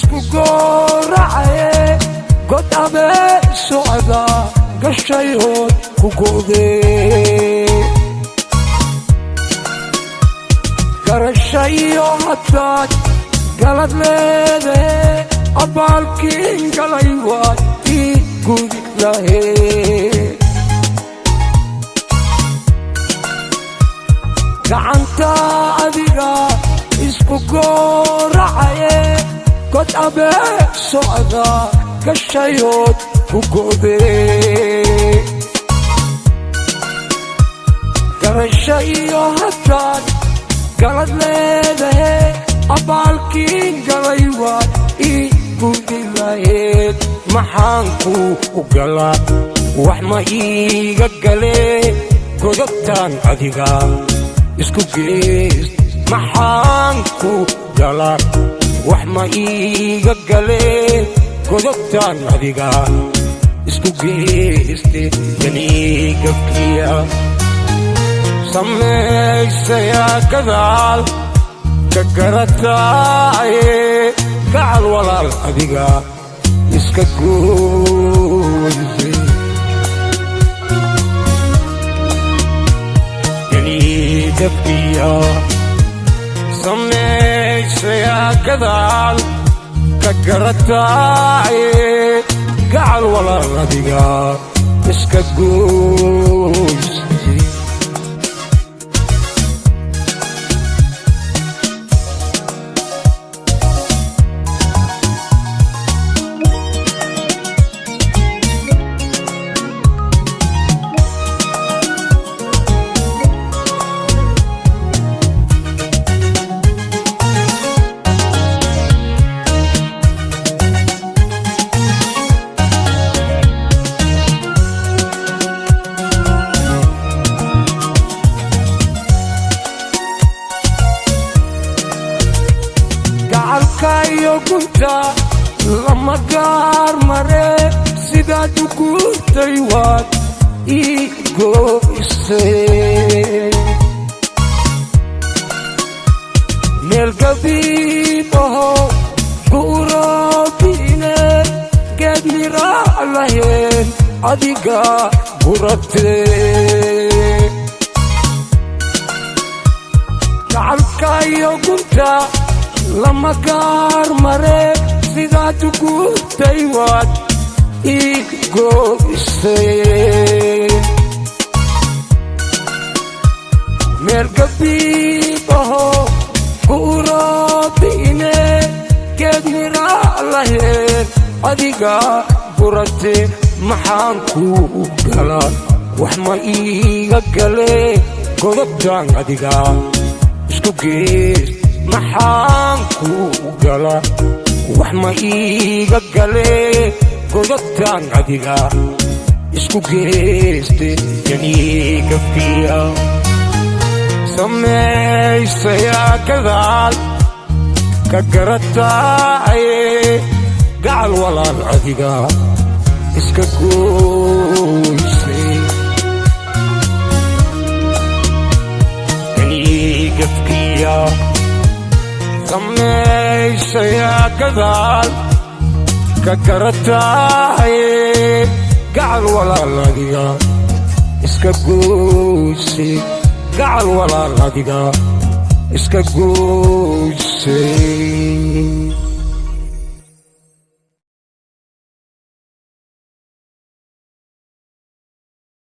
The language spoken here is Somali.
isku gooracaye god abee socda gashayood ku go'dee garashayo hataad galad leedee abaalkiin galay waad ii gudi lahee gacanta adiga isku gooracaye god abee socda gashayood ku go'dee garashayo hataad galad leedee abaalkiin galay waad ii gudi laheed maxaan kuu galaa wax ma iiga galee godobtaan adiga isku gees maxaan kuu galaa wax ma iiga galee godobtaan adiga isku geeste ganigabkiya samaysayaa gadaal ka garataaye gacal walaal adiga iska gooyse ganigabkiya samaysayaa gadaal ka garataaye gacal walaal adiga iska gooyse gacalkayo gunta lama gaar mare sidaad u guurtay waad ii gooysay meel gabiib aho guuroobiine geed miraa laheen adiga guratee gacalkayo gunta lama gaar mare sidaad u guurtay waad ii gooysay meel gabiib aho guuroobiine geed miraa laheen adiga guratee maxaan kuu galaa wax ma iiga galee godobtaan adiga isku gees maxaan kuu galaa wax ma iiga galee godobtaan adiga isku geeste ganigabkiya samaysayaa gadaal ka garataaye gacal walaal adiga iska gooysay ganigabkiya samaysayaa gadaal ka garataaye gacal walaal adiga iska gooysay gacal walaal adiga iska gooysay